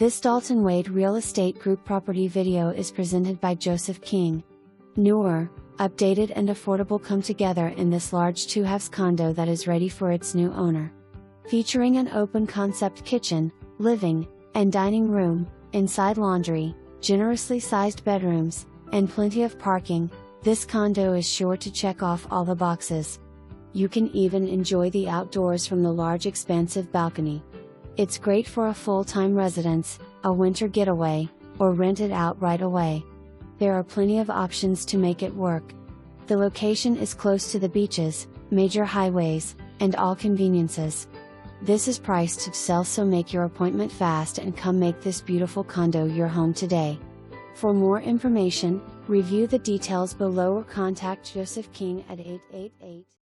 This Dalton Wade Real Estate Group property video is presented by Joseph King. Newer, updated and affordable come together in this large 2-halves condo that is ready for its new owner. Featuring an open concept kitchen, living, and dining room, inside laundry, generously sized bedrooms, and plenty of parking, this condo is sure to check off all the boxes. You can even enjoy the outdoors from the large expansive balcony. It's great for a full-time residence, a winter getaway, or rent it out right away. There are plenty of options to make it work. The location is close to the beaches, major highways, and all conveniences. This is priced to sell, so make your appointment fast and come make this beautiful condo your home today. For more information, review the details below or contact Joseph King at 888